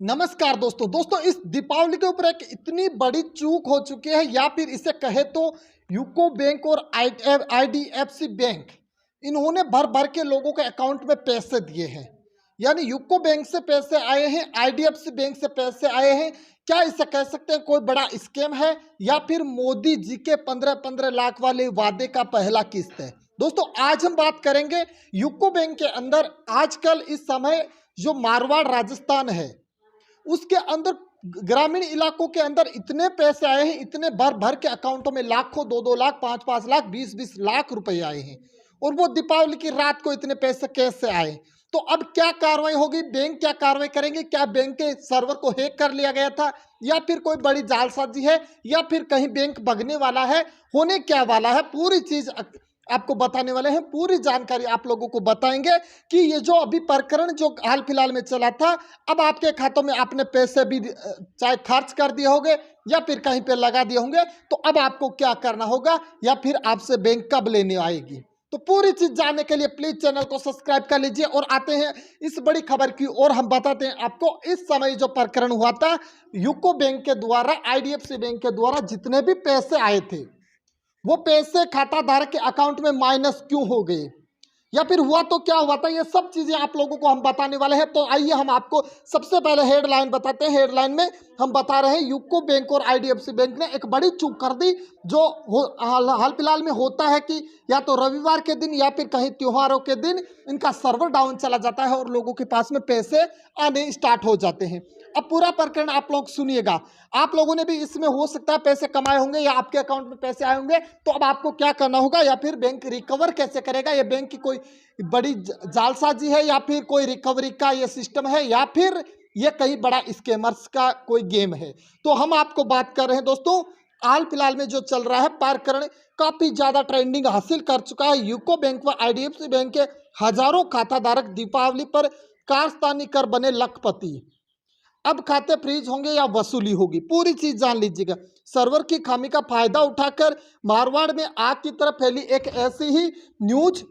नमस्कार दोस्तों इस दीपावली के ऊपर एक इतनी बड़ी चूक हो चुकी है या फिर इसे कहे तो यूको बैंक और आईडीएफसी बैंक इन्होंने भर भर के लोगों के अकाउंट में पैसे दिए हैं। यानी यूको बैंक से पैसे आए हैं, आईडीएफसी बैंक से पैसे आए हैं। क्या इसे कह सकते हैं कोई बड़ा स्कैम है या फिर मोदी जी के 15-15 लाख वाले वादे का पहला किस्त है? दोस्तों आज हम बात करेंगे यूको बैंक के अंदर आजकल इस समय जो मारवाड़ राजस्थान है उसके अंदर ग्रामीण इलाकों के अंदर इतने पैसे आए हैं, इतने भर भर के अकाउंटों में लाखों, 2-2 लाख, 5-5 लाख, 20-20 लाख रुपए आए हैं। और वो दीपावली की रात को इतने पैसे कैसे आए? तो अब क्या कार्रवाई होगी? बैंक क्या कार्रवाई करेंगे? क्या बैंक के सर्वर को हैक कर लिया गया था या फिर कोई बड़ी जालसाजी है या फिर कहीं बैंक भगने वाला है? होने क्या वाला है पूरी चीज आपको बताने वाले हैं। पूरी जानकारी आप लोगों को बताएंगे कि ये जो अभी प्रकरण जो हाल फिलहाल में चला था, अब आपके खातों में आपने पैसे भी चाहे खर्च कर दिए होंगे या फिर कहीं पे लगा दिए होंगे, तो अब आपको क्या करना होगा या फिर आपसे बैंक कब लेने आएगी? तो पूरी चीज जानने के लिए प्लीज चैनल को सब्सक्राइब कर लीजिए और आते हैं इस बड़ी खबर की और हम बताते हैं आपको इस समय जो प्रकरण हुआ था यूको बैंक के द्वारा, आईडीएफसी बैंक के द्वारा जितने भी पैसे आए थे वो पैसे खाता धारक के अकाउंट में माइनस क्यों हो गए या फिर हुआ तो क्या हुआ था, ये सब चीजें आप लोगों को हम बताने वाले हैं। तो आइए हम आपको सबसे पहले हेडलाइन बताते हैं। हेडलाइन में हम बता रहे हैं यूको बैंक और आईडीएफसी बैंक ने एक बड़ी चूक कर दी जो हाल फिलहाल में होता है कि या तो रविवार के दिन या फिर कहीं त्योहारों के दिन इनका सर्वर डाउन चला जाता है और लोगों के पास में पैसे आने स्टार्ट हो जाते हैं। अब पूरा प्रकरण आप लोग सुनिएगा। आप लोगों ने भी इसमें हो सकता है पैसे कमाए होंगे या आपके अकाउंट में पैसे आए होंगे, तो अब आपको क्या करना होगा या फिर बैंक रिकवर कैसे करेगा? ये बैंक की कोई बड़ी जालसाजी है या फिर कोई रिकवरी का ये सिस्टम है या फिर ये कहीं बड़ा स्कैमर्स का कोई गेम है? तो हम आपको बात कर रहे हैं दोस्तों, हाल फिलहाल में जो चल रहा है प्रकरण काफी ज्यादा ट्रेंडिंग हासिल कर चुका है। यूको बैंक व आईडीएफसी बैंक के हजारों खाताधारक दीपावली पर कारस्तानी कर बने लखपति। अब खाते फ्रीज होंगे या वसूली होगी, पूरी चीज जान लीजिएगा। सर्वर की खामी का फायदा उठाकर मारवाड़ में आग की तरह फैली एक ऐसी ही न्यूज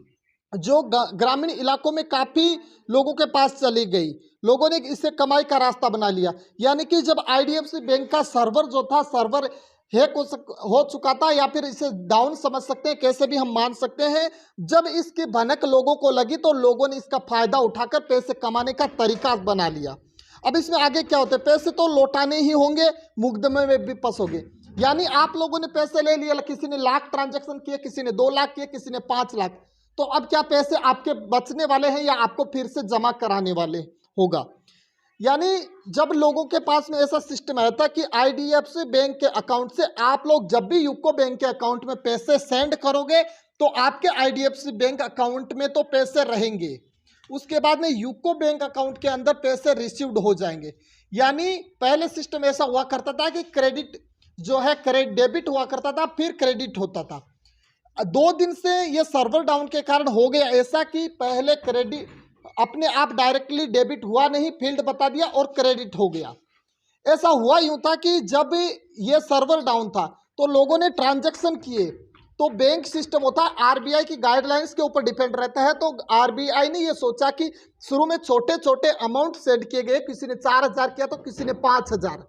जो ग्रामीण इलाकों में काफी लोगों के पास चली गई। लोगों ने इसे कमाई का रास्ता बना लिया। यानी कि जब आईडीएफसी बैंक का सर्वर जो था, सर्वर हैक हो चुका था या फिर इसे डाउन समझ सकते हैं, कैसे भी हम मान सकते हैं। जब इसकी भनक लोगों को लगी तो लोगों ने इसका फायदा उठाकर पैसे कमाने का तरीका बना लिया। अब इसमें आगे क्या होते हैं? पैसे तो लौटाने ही होंगे, मुकदमे में भी फंसोगे। यानी आप लोगों ने पैसे ले लिए, किसी ने लाख ट्रांजैक्शन किए, किसी ने 2 लाख किए, किसी ने 5 लाख, तो अब क्या पैसे आपके बचने वाले हैं या आपको फिर से जमा कराने वाले होगा? यानी जब लोगों के पास में ऐसा सिस्टम आया था कि आईडीएफसी बैंक के अकाउंट से आप लोग जब भी यूको बैंक के अकाउंट में पैसे सेंड करोगे तो आपके आईडीएफसी बैंक अकाउंट में तो पैसे रहेंगे, उसके बाद में यूको बैंक अकाउंट के अंदर पैसे रिसीव्ड हो जाएंगे। यानी पहले सिस्टम ऐसा हुआ करता था कि क्रेडिट जो है डेबिट हुआ करता था, फिर क्रेडिट होता था। 2 दिन से ये सर्वर डाउन के कारण हो गया ऐसा कि पहले क्रेडिट अपने आप डायरेक्टली डेबिट हुआ नहीं, फील्ड बता दिया और क्रेडिट हो गया। ऐसा हुआ यूं था कि जब ये सर्वर डाउन था तो लोगों ने ट्रांजैक्शन किए, तो बैंक सिस्टम होता है आरबीआई की गाइडलाइंस के ऊपर डिपेंड रहता है। तो आरबीआई ने ये सोचा कि शुरू में छोटे छोटे अमाउंट सेंड किए गए, किसी ने 4,000 किया तो किसी ने 5,000।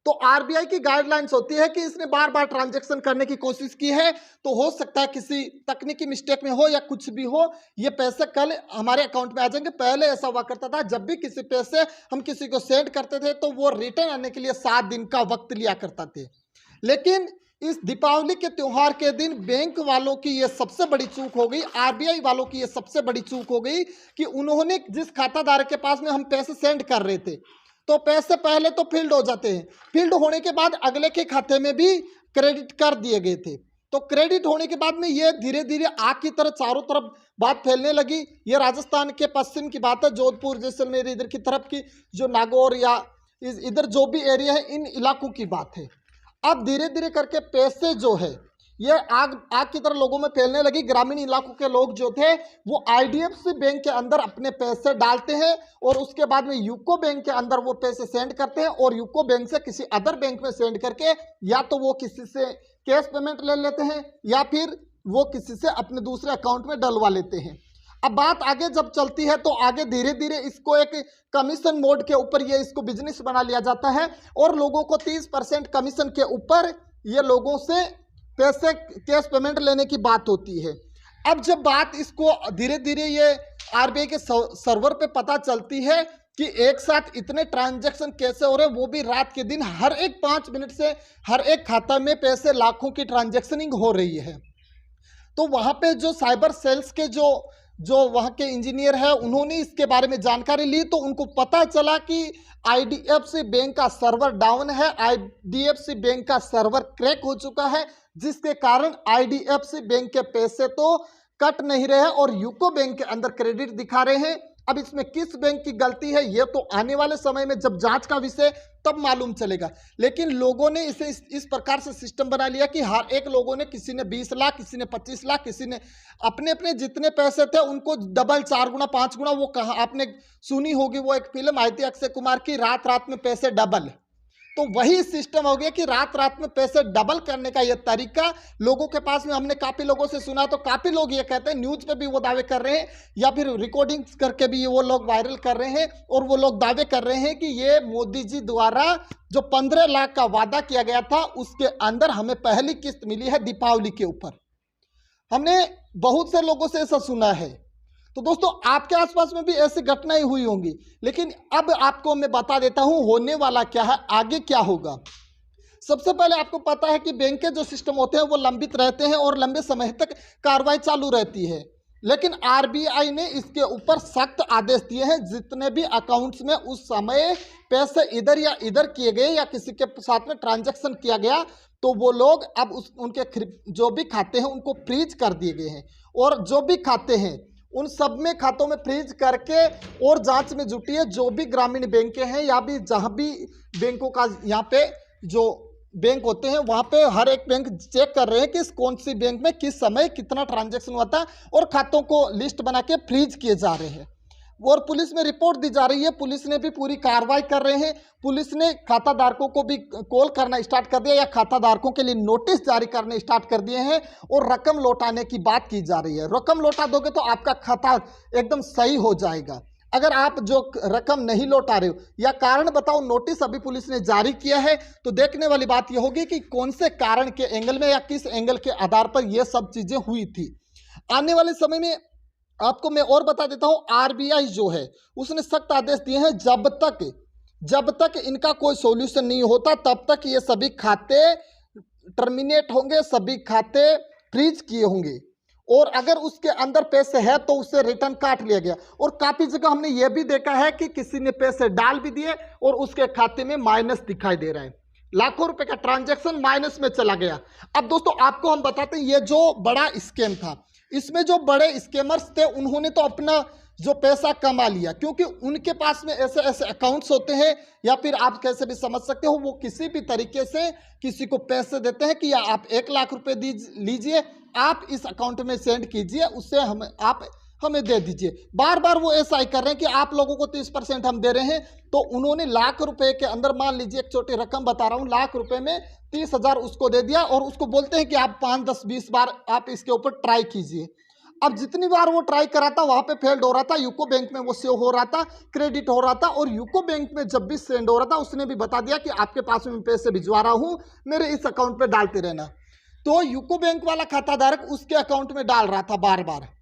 तो आरबीआई की गाइडलाइंस होती है कि इसने बार बार ट्रांजैक्शन करने की कोशिश की है, तो हो सकता है किसी तकनीकी मिस्टेक में हो या कुछ भी हो, ये पैसे कल हमारे अकाउंट में आ जाएंगे। पहले ऐसा हुआ करता था, जब भी किसी पैसे हम किसी को सेंड करते थे तो वो रिटर्न आने के लिए 7 दिन का वक्त लिया करता थे। लेकिन इस दीपावली के त्योहार के दिन बैंक वालों की ये सबसे बड़ी चूक हो गई, आरबीआई वालों की ये सबसे बड़ी चूक हो गई कि उन्होंने जिस खाताधारक के पास में हम पैसे सेंड कर रहे थे तो पैसे पहले तो फील्ड हो जाते हैं, फील्ड होने के बाद अगले के खाते में भी क्रेडिट कर दिए गए थे। तो क्रेडिट होने के बाद में ये धीरे धीरे आग की तरह चारों तरफ बात फैलने लगी। ये राजस्थान के पश्चिम की बात है, जोधपुर जैसलमेर इधर की तरफ की, जो नागौर या इधर जो भी एरिया है, इन इलाकों की बात है। अब धीरे धीरे करके पैसे जो है ये आग की तरह लोगों में फैलने लगी। ग्रामीण इलाकों के लोग जो थे वो आईडीएफसी बैंक के अंदर अपने पैसे डालते हैं और उसके बाद में यूको बैंक के अंदर वो पैसे सेंड करते हैं और यूको बैंक से किसी अदर बैंक में सेंड करके या तो वो किसी से कैश पेमेंट ले लेते हैं या फिर वो किसी से अपने दूसरे अकाउंट में डलवा लेते हैं। अब बात आगे जब चलती है तो आगे धीरे धीरे इसको एक कमीशन मोड के ऊपर ये इसको बिजनेस बना लिया जाता है और लोगों को 30% कमीशन के ऊपर ये लोगों से पैसे कैश पेमेंट लेने की बात होती है। अब जब बात इसको धीरे धीरे ये आरबीआई के सर्वर पे पता चलती है कि एक साथ इतने ट्रांजैक्शन कैसे हो रहे हैं, वो भी रात के दिन, हर एक 5 मिनट से हर एक खाता में पैसे लाखों की ट्रांजैक्शनिंग हो रही है, तो वहाँ पे जो साइबर सेल्स के जो वहाँ के इंजीनियर है उन्होंने इसके बारे में जानकारी ली तो उनको पता चला कि आईडीएफसी बैंक का सर्वर डाउन है, आईडीएफसी बैंक का सर्वर क्रैक हो चुका है, जिसके कारण आईडीएफसी बैंक के पैसे तो कट नहीं रहे और यूको बैंक के अंदर क्रेडिट दिखा रहे हैं। अब इसमें किस बैंक की गलती है ये तो आने वाले समय में जब जांच का विषय तब मालूम चलेगा, लेकिन लोगों ने इसे इस प्रकार से सिस्टम बना लिया कि हर एक लोगों ने, किसी ने 20 लाख, किसी ने 25 लाख, किसी ने अपने अपने जितने पैसे थे उनको डबल, 4 गुना, 5 गुना, वो कहाँ आपने सुनी होगी, वो एक फिल्म आई थी अक्षय कुमार की, रात रात में पैसे डबल, तो वही सिस्टम हो गया कि रात रात में पैसे डबल करने का ये तरीका लोगों के पास में, हमने काफ़ी लोगों से सुना, तो काफ़ी लोग ये कहते हैं, न्यूज़ पे भी वो दावे कर रहे हैं या फिर रिकॉर्डिंग्स करके भी ये वो लोग वायरल कर रहे हैं और वो लोग दावे कर रहे हैं कि ये मोदी जी द्वारा जो 15 लाख का वादा किया गया था उसके अंदर हमें पहली किस्त मिली है दीपावली के ऊपर। हमने बहुत से लोगों से ऐसा सुना है, तो दोस्तों आपके आसपास में भी ऐसी घटनाएं हुई होंगी, लेकिन अब आपको मैं बता देता हूं होने वाला क्या है, आगे क्या होगा। सबसे पहले आपको पता है कि बैंक के जो सिस्टम होते हैं वो लंबित रहते हैं और लंबे समय तक कार्रवाई चालू रहती है, लेकिन आरबीआई ने इसके ऊपर सख्त आदेश दिए हैं। जितने भी अकाउंट्स में उस समय पैसे इधर या इधर किए गए या किसी के साथ में ट्रांजैक्शन किया गया तो वो लोग अब उनके जो भी खाते हैं उनको फ्रीज कर दिए गए हैं और जो भी खाते हैं उन सब में खातों में फ्रीज करके और जांच में जुटी है। जो भी ग्रामीण बैंक हैं या भी जहां भी बैंकों का यहाँ पे जो बैंक होते हैं वहां पे हर एक बैंक चेक कर रहे हैं कि कौन सी बैंक में किस समय कितना ट्रांजैक्शन हुआ था और खातों को लिस्ट बना के फ्रीज किए जा रहे हैं और पुलिस में रिपोर्ट दी जा रही है। पुलिस ने भी पूरी कार्रवाई कर रहे हैं। पुलिस ने खाता धारकों को भी कॉल करना स्टार्ट कर दिया या खाता धारकों के लिए नोटिस जारी करने स्टार्ट कर दिए हैं और रकम लौटाने की बात की जा रही है। रकम लौटा दोगे तो आपका खाता एकदम सही हो जाएगा। अगर आप जो रकम नहीं लौटा रहे हो या कारण बताओ नोटिस अभी पुलिस ने जारी किया है, तो देखने वाली बात यह होगी कि कौन से कारण के एंगल में या किस एंगल के आधार पर यह सब चीजें हुई थी। आने वाले समय में आपको मैं और बता देता हूं, आरबीआई जो है उसने सख्त आदेश दिए हैं, जब तक इनका कोई सॉल्यूशन नहीं होता तब तक ये सभी खाते टर्मिनेट होंगे, सभी खाते फ्रीज किए होंगे और अगर उसके अंदर पैसे है तो उससे रिटर्न काट लिया गया। और काफी जगह हमने ये भी देखा है कि किसी ने पैसे डाल भी दिए और उसके खाते में माइनस दिखाई दे रहा है, लाखों रुपए का ट्रांजैक्शन माइनस में चला गया। अब दोस्तों आपको हम बताते हैं ये जो बड़ा स्कैम था, इसमें जो बड़े स्कैमर्स थे उन्होंने तो अपना जो पैसा कमा लिया, क्योंकि उनके पास में ऐसे ऐसे अकाउंट्स होते हैं या फिर आप कैसे भी समझ सकते हो, वो किसी भी तरीके से किसी को पैसे देते हैं कि या आप 1 लाख रुपए लीजिए, आप इस अकाउंट में सेंड कीजिए, उससे आप हमें दे दीजिए। बार बार वो ऐसा ही कर रहे हैं कि आप लोगों को 30% हम दे रहे हैं, तो उन्होंने लाख रुपए के अंदर, मान लीजिए एक छोटी रकम बता रहा हूँ, लाख रुपए में 30,000 उसको दे दिया और उसको बोलते हैं कि आप 5, 10, 20 बार आप इसके ऊपर ट्राई कीजिए। अब जितनी बार वो ट्राई करा था वहां पे फेल्ड हो रहा था, यूको बैंक में वो सेव हो रहा था, क्रेडिट हो रहा था और यूको बैंक में जब भी सेंड हो रहा था उसने भी बता दिया कि आपके पास में पैसे भिजवा रहा हूं, मेरे इस अकाउंट पे डालते रहना। तो यूको बैंक वाला खाता धारक उसके अकाउंट में डाल रहा था बार बार।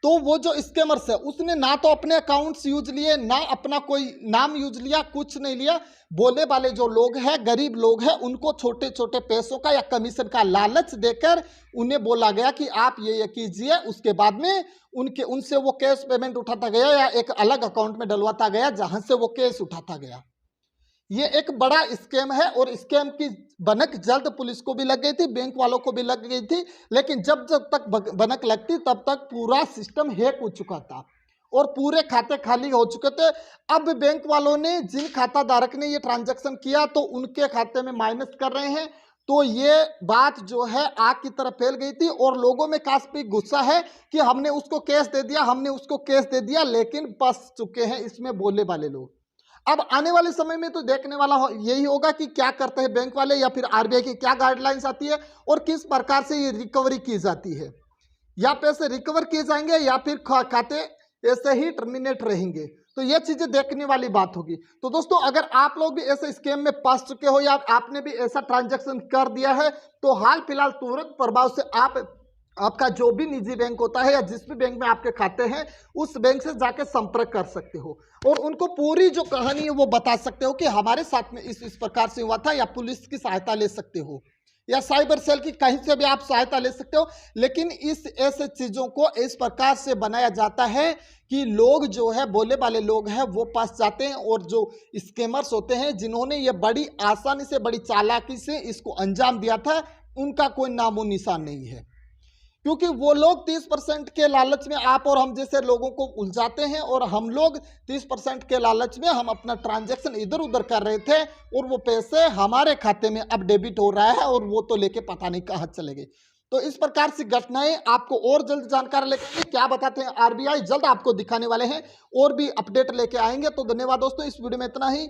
तो वो जो स्कैमर्स है उसने ना तो अपने अकाउंट्स यूज लिए, ना अपना कोई नाम यूज लिया, कुछ नहीं लिया। बोले वाले जो लोग हैं, गरीब लोग हैं, उनको छोटे छोटे पैसों का या कमीशन का लालच देकर उन्हें बोला गया कि आप ये कीजिए। उसके बाद में उनसे वो कैश पेमेंट उठाता गया या एक अलग अकाउंट में डलवाता गया जहां से वो कैश उठाता गया। ये एक बड़ा स्कैम है और स्कैम की भनक जल्द पुलिस को भी लग गई थी, बैंक वालों को भी लग गई थी, लेकिन जब तक भनक लगती तब तक पूरा सिस्टम हैक हो चुका था और पूरे खाते खाली हो चुके थे। अब बैंक वालों ने, जिन खाता धारक ने ये ट्रांजैक्शन किया तो उनके खाते में माइनस कर रहे हैं। तो ये बात जो है आग की तरह फैल गई थी और लोगों में काफी गुस्सा है कि हमने उसको कैश दे दिया, हमने उसको कैश दे दिया, लेकिन फंस चुके हैं इसमें बोले वाले लोग। अब आने वाले समय में तो देखने वाला यही होगा कि क्या करते हैं बैंक वाले या फिर आरबीआई की क्या गाइडलाइंस आती है और किस प्रकार से ये रिकवरी की जाती है। या पैसे रिकवर किए जाएंगे या फिर खाते ऐसे ही टर्मिनेट रहेंगे। तो ये चीजें देखने वाली बात होगी। तो दोस्तों अगर आप लोग भी ऐसे स्कैम में फंस चुके हो या आपने भी ऐसा ट्रांजैक्शन कर दिया है तो हाल फिलहाल तुरंत प्रभाव से आपका जो भी निजी बैंक होता है या जिस भी बैंक में आपके खाते हैं उस बैंक से जाके संपर्क कर सकते हो और उनको पूरी जो कहानी है वो बता सकते हो कि हमारे साथ में इस प्रकार से हुआ था, या पुलिस की सहायता ले सकते हो या साइबर सेल की कहीं से भी आप सहायता ले सकते हो। लेकिन इस ऐसे चीजों को इस प्रकार से बनाया जाता है कि लोग जो है भोले वाले लोग हैं वो फंस जाते हैं और जो स्कैमर्स होते हैं जिन्होंने ये बड़ी आसानी से बड़ी चालाकी से इसको अंजाम दिया था उनका कोई नामो निशान नहीं है, क्योंकि वो लोग 30% के लालच में आप और हम जैसे लोगों को उलझाते हैं और हम लोग 30% के लालच में हम अपना ट्रांजैक्शन इधर उधर कर रहे थे और वो पैसे हमारे खाते में अब डेबिट हो रहा है और वो तो लेके पता नहीं कहाँ चले गए। तो इस प्रकार से घटनाएं आपको और जल्द जानकारी लेके क्या बताते हैं आरबीआई जल्द आपको दिखाने वाले हैं और भी अपडेट लेके आएंगे। तो धन्यवाद दोस्तों, इस वीडियो में इतना ही।